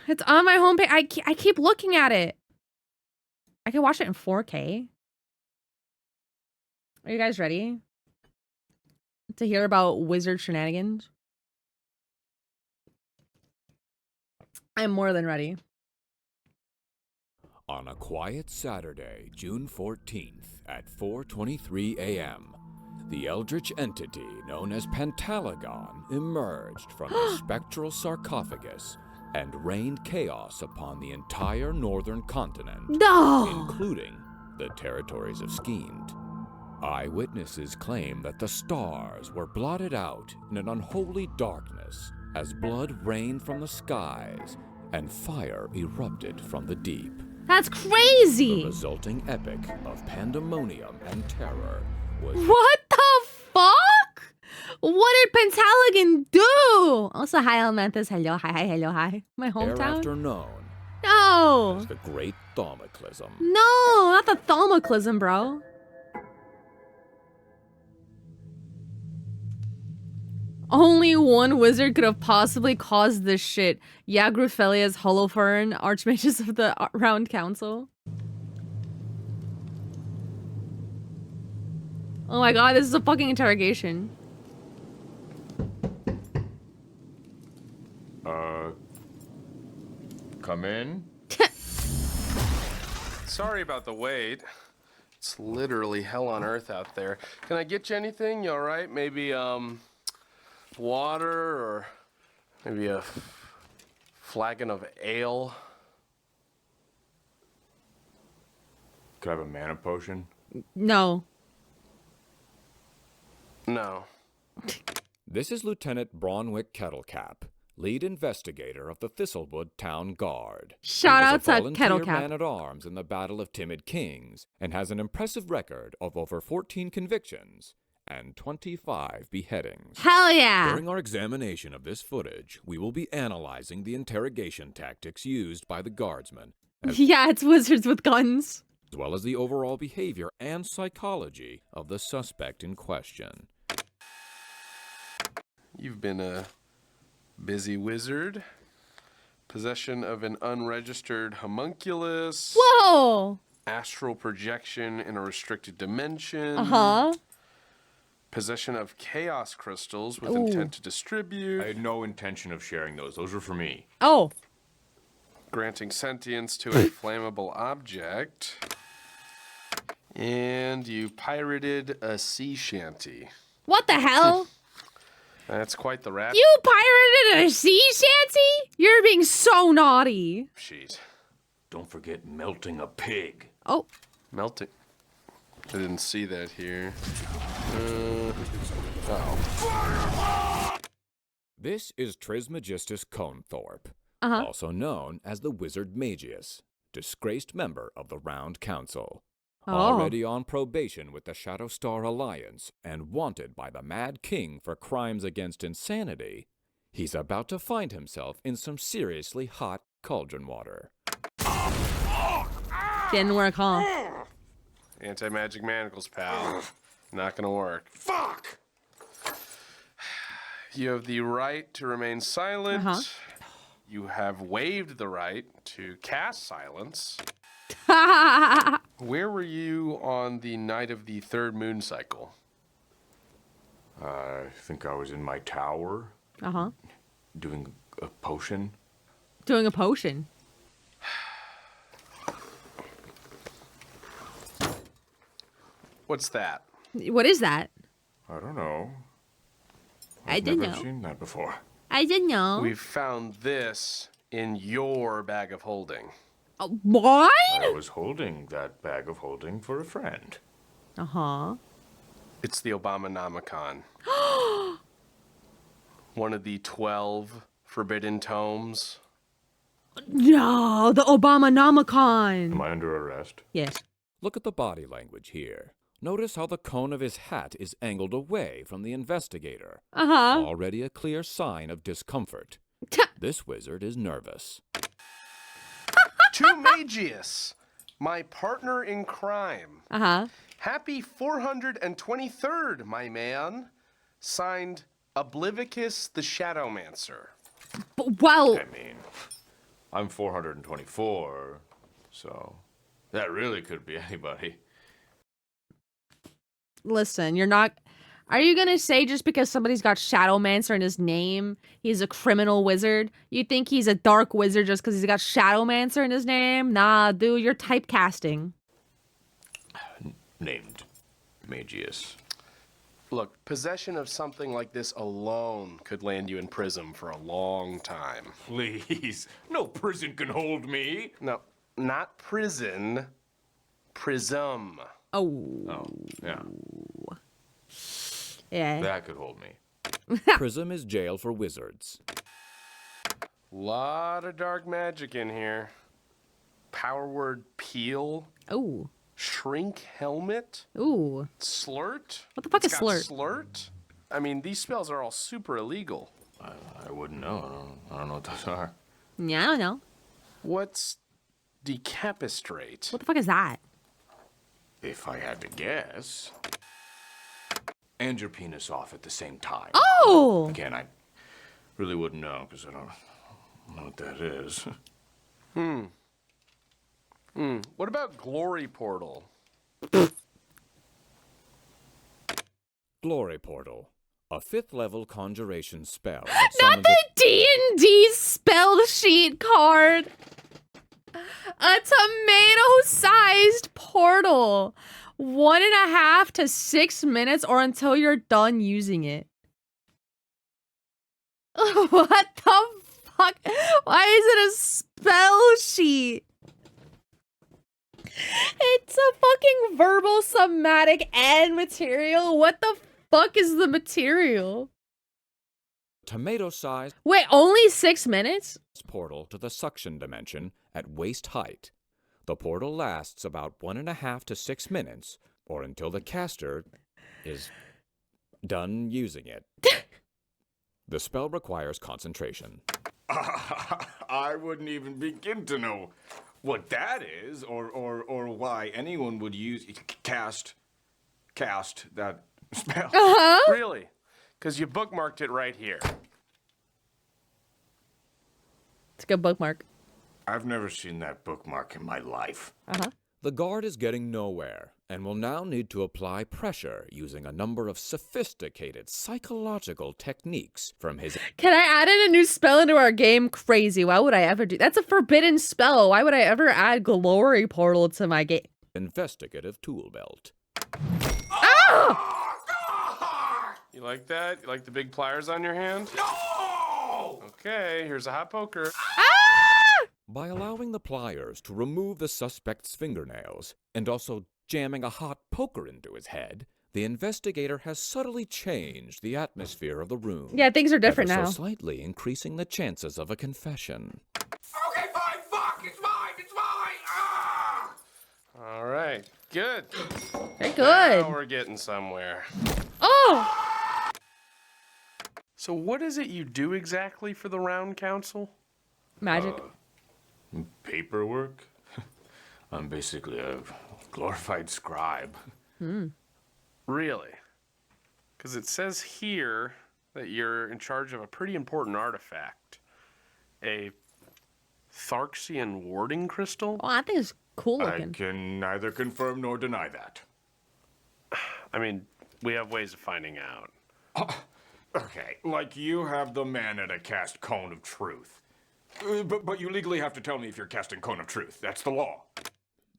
It's on my homepage. I keep looking at it. I can watch it in 4K. Are you guys ready to hear about wizard shenanigans? I'm more than ready. On a quiet Saturday, June 14th at 4:23 a.m., the eldritch entity known as Pantalagon emerged from a spectral sarcophagus and rained chaos upon the entire northern continent, including the territories of Schemed. Eyewitnesses claim that the stars were blotted out in an unholy darkness as blood rained from the skies and fire erupted from the deep. That's crazy! The resulting epic of pandemonium and terror was... What the fuck? What did Pentalagon do? Also, hi, Elementus. Hello, hi. My hometown? thereafter known No! as the Great Thaumacism. No, not the Thaumacism, bro. Only one wizard could have possibly caused this shit. Yagrufelia's Holofernes, Archmages of the Round Council. Oh my god, this is a fucking interrogation. Come in. Sorry about the wait. It's literally hell on earth out there. Can I get you anything? You all right? Maybe, water or maybe a flagon of ale? Could I have a mana potion? No. No. This is Lieutenant Bronwick Kettlecap, lead investigator of the Thistlewood Town Guard. Shout out to Kettlecap. Kettlecap. Man-at-arms in the Battle of Timid Kings and has an impressive record of over 14 convictions and 25 beheadings. Hell yeah! During our examination of this footage, we will be analyzing the interrogation tactics used by the guardsmen, Yeah, it's wizards with guns. as well as the overall behavior and psychology of the suspect in question. You've been a busy wizard. Possession of an unregistered homunculus. Whoa! Astral projection in a restricted dimension. Uh-huh. Possession of chaos crystals with intent to distribute. I had no intention of sharing those. Those were for me. Oh. Granting sentience to a flammable object. And you pirated a sea shanty. What the hell? That's quite the rap You pirated a sea shanty? You're being so naughty. sheet. Don't forget melting a pig. Oh. Melting. I didn't see that here. This is Trismegistus Conethorpe, Uh-huh. also known as the Wizard Magius, disgraced member of the Round Council. Oh. Already on probation with the Shadow Star Alliance and wanted by the Mad King for crimes against insanity, he's about to find himself in some seriously hot cauldron water. Didn't work, huh? Anti-magic manacles, pal. Not gonna work. Fuck! You have the right to remain silent. Uh-huh. You have waived the right to cast silence. Where were you on the night of the third moon cycle? I think I was in my tower Uh-huh. doing a potion. Doing a potion. What's that? What is that? I don't know. I I've didn't never know. seen that before. I didn't know. We've found this in your bag of holding. What? I was holding that bag of holding for a friend. Uh-huh. It's the Obama-nomicon. One of the 12 forbidden tomes. No, the Obama-nomicon. Am I under arrest? Yes. Look at the body language here. Notice how the cone of his hat is angled away from the investigator. Uh-huh. Already a clear sign of discomfort. This wizard is nervous. To Magius, my partner in crime. Uh-huh. Happy 423rd, my man. Signed, Oblivicus the Shadowmancer. Well, I mean, I'm 424, so that really could be anybody. Listen, you're not. Are you gonna say just because somebody's got Shadowmancer in his name, he's a criminal wizard? You think he's a dark wizard just because he's got Shadowmancer in his name? Nah, dude, you're typecasting. Named Magius. Look, possession of something like this alone could land you in prison for a long time. Please, no prison can hold me. No, not prison. Prism. Oh. Oh, yeah, Yeah. that could hold me. Prism is jail for wizards. Lot of dark magic in here. Power word peel. Oh. Shrink helmet. Ooh. Slurt. What the fuck It's is got slurt? Slurt. I mean, these spells are all super illegal. I wouldn't know. I don't know what those are. Yeah, I don't know. What's decapistrate? What the fuck is that? If I had to guess. And your penis off at the same time. Oh! Again, I really wouldn't know because I don't know what that is. What about glory portal? Glory Portal, a 5th level conjuration spell that Not summons the D&D spell sheet card! A tomato-sized portal. 1.5 to 6 minutes or until you're done using it. What the fuck? Why is it a spell sheet? It's a fucking verbal, somatic, and material. What the fuck is the material? tomato-sized Wait, only 6 minutes? portal to the suction dimension at waist height. The portal lasts about 1.5 to 6 minutes, or until the caster is done using it. The spell requires concentration. I wouldn't even begin to know what that is, or why anyone would cast that spell. Really? Because you bookmarked it right here. It's a good bookmark. I've never seen that bookmark in my life. The guard is getting nowhere and will now need to apply pressure using a number of sophisticated psychological techniques from his Can I add in a new spell into our game? Crazy. Why would I ever do that's a forbidden spell. Why would I ever add glory portal to my game? investigative tool belt. You like that? You like the big pliers on your hand? No! Okay, here's a hot poker. By allowing the pliers to remove the suspect's fingernails and also jamming a hot poker into his head, the investigator has subtly changed the atmosphere of the room. Yeah, things are different ever now. so slightly increasing the chances of a confession. Okay, fine, fuck, it's mine! Ah! All right, good. Very Now good. we're getting somewhere. Oh! So what is it you do exactly for the Round Council? Magic. Paperwork? I'm basically a glorified scribe. Really? Because it says here that you're in charge of a pretty important artifact. A Tharxian warding crystal? Oh, I think it's cool I looking. can neither confirm nor deny that. I mean, we have ways of finding out. Okay, like you have the mana to cast Cone of Truth. But you legally have to tell me if you're casting Cone of Truth. That's the law.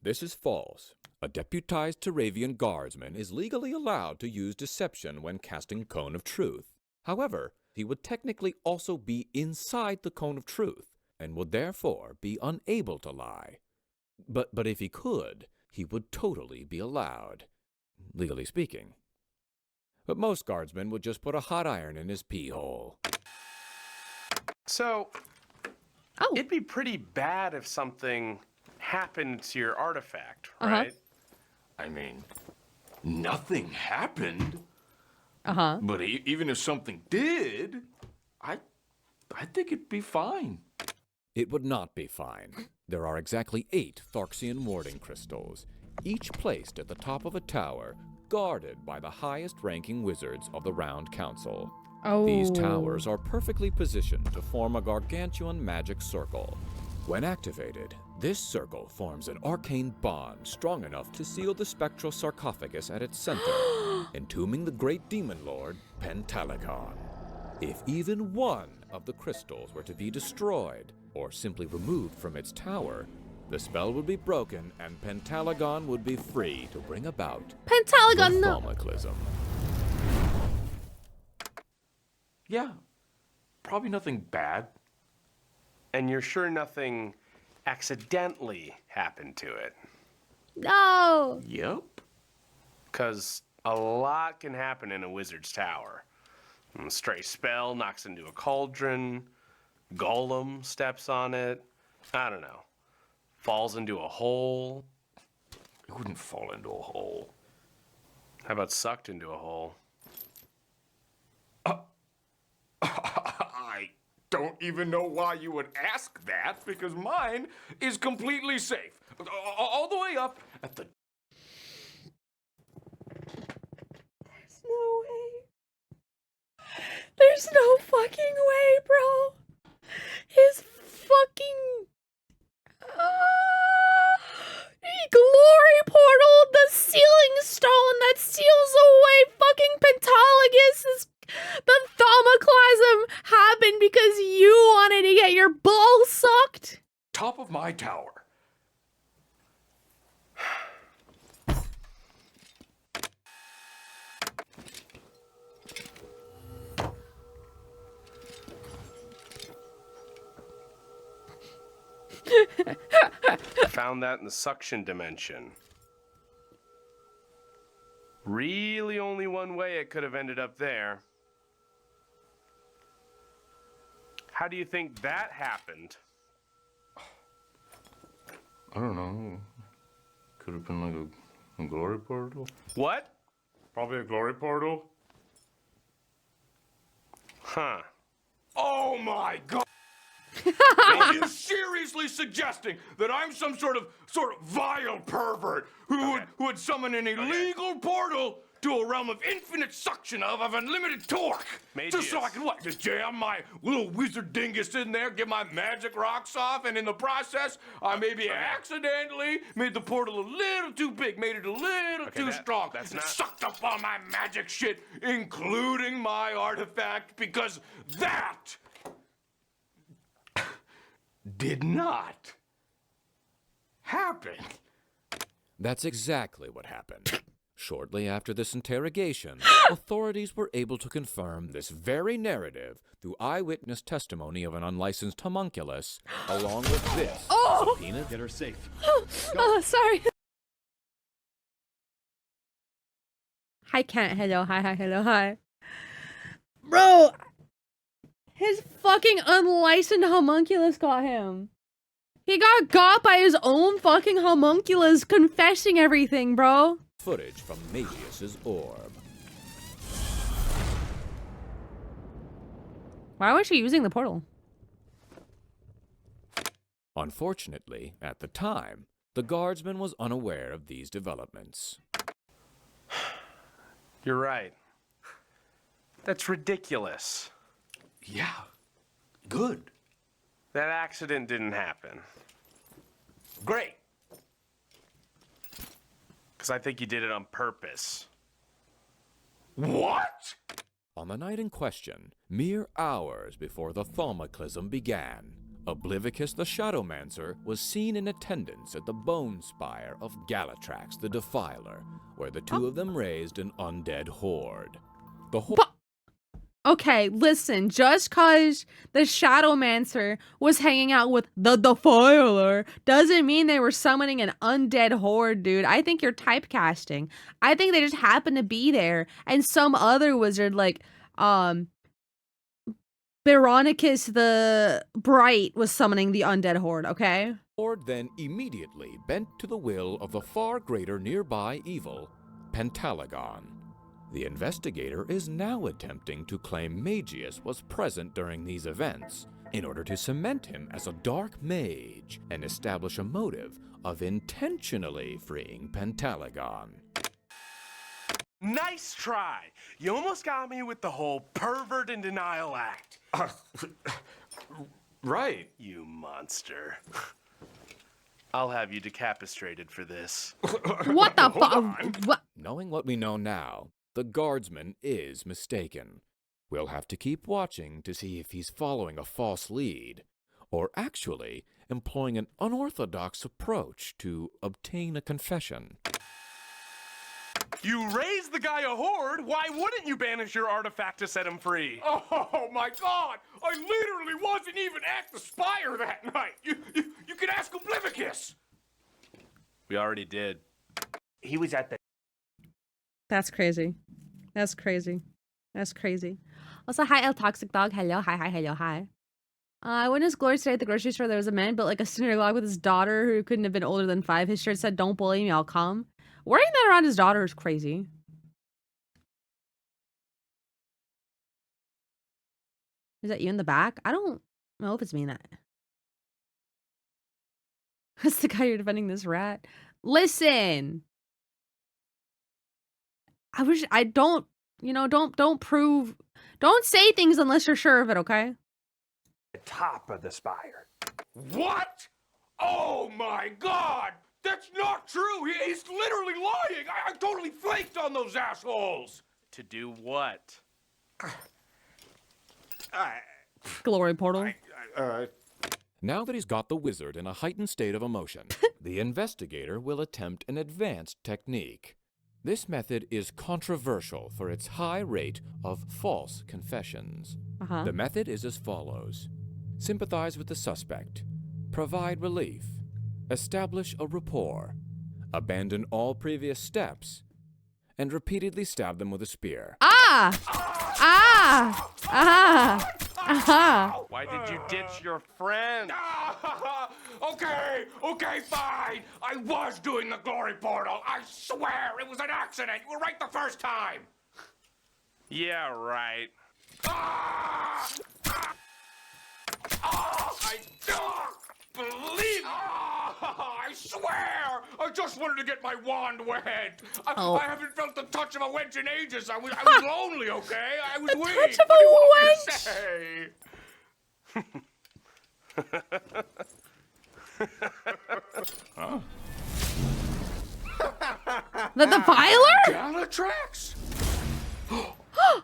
This is false. A deputized Teravian guardsman is legally allowed to use deception when casting Cone of Truth. However, he would technically also be inside the Cone of Truth, and would therefore be unable to lie. But if he could, he would totally be allowed, legally speaking. But most guardsmen would just put a hot iron in his pee hole. So, Oh. it'd be pretty bad if something happened to your artifact, Uh-huh. right? I mean, nothing happened. Uh-huh. But even if something did, I think it'd be fine. It would not be fine. There are exactly 8 Tharxian warding crystals, each placed at the top of a tower, guarded by the highest-ranking wizards of the Round Council. Oh. These towers are perfectly positioned to form a gargantuan magic circle. When activated, this circle forms an arcane bond strong enough to seal the spectral sarcophagus at its center, entombing the great demon lord, Pentalagon. If even one of the crystals were to be destroyed, or simply removed from its tower, the spell would be broken and Pentalagon would be free to bring about Pentalagon, the no. Thaumacism. Yeah, probably nothing bad. And you're sure nothing accidentally happened to it? No. Yep. Because a lot can happen in a wizard's tower. A stray spell knocks into a cauldron, golem steps on it, I don't know, falls into a hole. It wouldn't fall into a hole. How about sucked into a hole? I don't even know why you would ask that, because mine is completely safe. All the way up at the... There's no way. There's no fucking way, bro. His fucking glory portal, the sealing stone that seals away fucking Pentalagus. The Thaumacism happened because you wanted to get your balls sucked. top of my tower. Found that in the suction dimension. Really only one way it could have ended up there. How do you think that happened? I don't know. Could have been like a glory portal. What? Probably a glory portal. Huh. Oh my god! Are you seriously suggesting that I'm some sort of vile pervert who would summon an illegal portal to a realm of infinite suction of unlimited torque? Just so I can what? Just jam my little wizard dingus in there, get my magic rocks off, and in the process, I maybe accidentally made the portal a little too big, made it a little too strong. That's not... Sucked up all my magic shit, including my artifact, because that did not happen. That's exactly what happened. Shortly after this interrogation, authorities were able to confirm this very narrative through eyewitness testimony of an unlicensed homunculus, along with this subpoena. Get her safe. Oh, sorry. Hi, Kent. Hello. Hi. Hello. Hi. Bro, his fucking unlicensed homunculus got him. He got by his own fucking homunculus confessing everything, bro. Footage from Magius's orb. Why was she using the portal? Unfortunately, at the time, the guardsman was unaware of these developments. You're right. That's ridiculous. Yeah, good. That accident didn't happen. Great. Because I think you did it on purpose. What? On the night in question, mere hours before the Thaumacism began, Oblivicus the Shadowmancer was seen in attendance at the bone spire of Galatrax the Defiler, where the two of them raised an undead horde. The horde... Okay, listen, just cause the Shadowmancer was hanging out with the Defiler doesn't mean they were summoning an undead horde, dude. I think you're typecasting. I think they just happened to be there, and some other wizard, like, Veronicus the Bright was summoning the undead horde, okay? horde then immediately bent to the will of the far greater nearby evil, Pentalagon. The investigator is now attempting to claim Magius was present during these events in order to cement him as a dark mage and establish a motive of intentionally freeing Pentalagon. Nice try. You almost got me with the whole pervert and denial act. Right. You monster. I'll have you decapitated for this. What the Hold on. fuck? What? Knowing what we know now, the guardsman is mistaken. We'll have to keep watching to see if he's following a false lead, or actually employing an unorthodox approach to obtain a confession. You raised the guy a horde. Why wouldn't you banish your artifact to set him free? Oh my God! I literally wasn't even at the spire that night. You can ask Oblivicus. We already did. He was at the. That's crazy. That's crazy. That's crazy. Also, hi, El Toxic Dog. Hello. Hi, hi, hello, hi. I witnessed Glory today at the grocery store. There was a man built like a synagogue with his daughter who couldn't have been older than 5. His shirt said, "Don't bully me, I'll come." Wearing that around his daughter is crazy. Is that you in the back? I don't know if it's me in that. That's the guy you're defending this rat. Listen. I don't, don't prove, don't say things unless you're sure of it, okay? Top of the spire. What? Oh my God! That's not true! He's literally lying! I totally flaked on those assholes! To do what? Glory portal. Now that he's got the wizard in a heightened state of emotion, the investigator will attempt an advanced technique. This method is controversial for its high rate of false confessions. The method is as follows. Sympathize with the suspect. Provide relief. Establish a rapport. Abandon all previous steps. And repeatedly stab them with a spear. Why did you ditch your friend? Okay, fine. I was doing the glory portal. I swear it was an accident. You were right the first time. Yeah, right. I don't believe it. I swear. I just wanted to get my wand wet. I haven't felt the touch of a wench in ages. I was lonely, okay? I was weak. Touch of What do you a want me wench? to say? The Viler? Galatrax?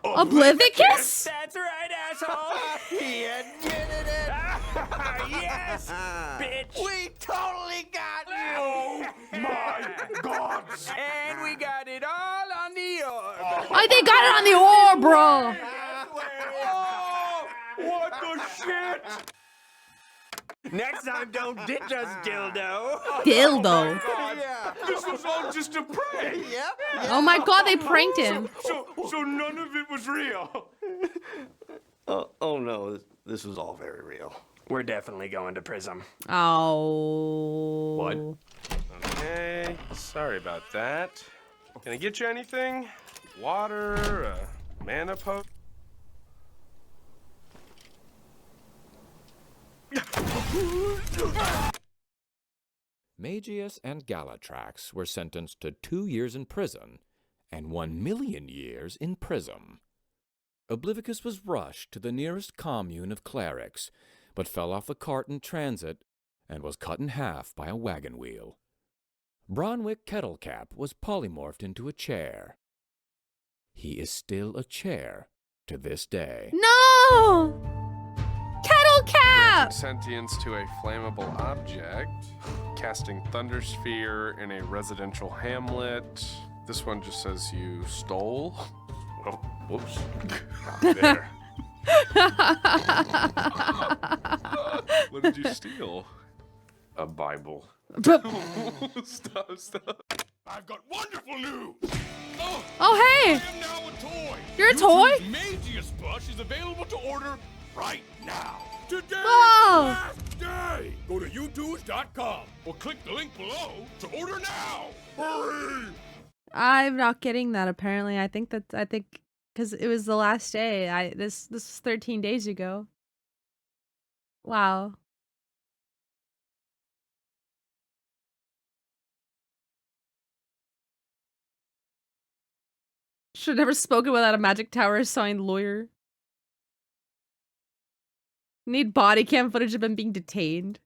Oblivicus? That's right, asshole! He admitted it! Yes! Bitch! We totally got you! Oh my God! And we got it all on the orb! Oh, they got it on the orb, bro! Oh, what the shit? Next time, don't ditch us, dildo! Dildo. Yeah! This was all just a prank. Yep! Oh my God, they pranked him. So none of it was real. Oh no, this was all very real. We're definitely going to Prism. Oh. What? Okay, sorry about that. Can I get you anything? Water, a mana potion? Magius and Galatrax were sentenced to 2 years in prison and 1,000,000 years in Prism. Oblivicus was rushed to the nearest commune of clerics, but fell off the cart in transit and was cut in half by a wagon wheel. Bronwick Kettlecap was polymorphed into a chair. He is still a chair to this day. No! Kettle Cap! Sentience to a flammable object. Casting Thunder Sphere in a residential hamlet. This one just says you stole. Oh, whoops. There. What did you steal? A Bible. Stop. I've got wonderful news. Oh, hey! I am now a toy. You're a toy? Magius Plush is available to order right now. Today Whoa. is the last day. Go to youtooz.com or click the link below to order now. Hurry! I'm not getting that apparently. I think because it was the last day. This was 13 days ago. Wow. Should have never spoken without a magic tower signed lawyer. Need body cam footage of him being detained.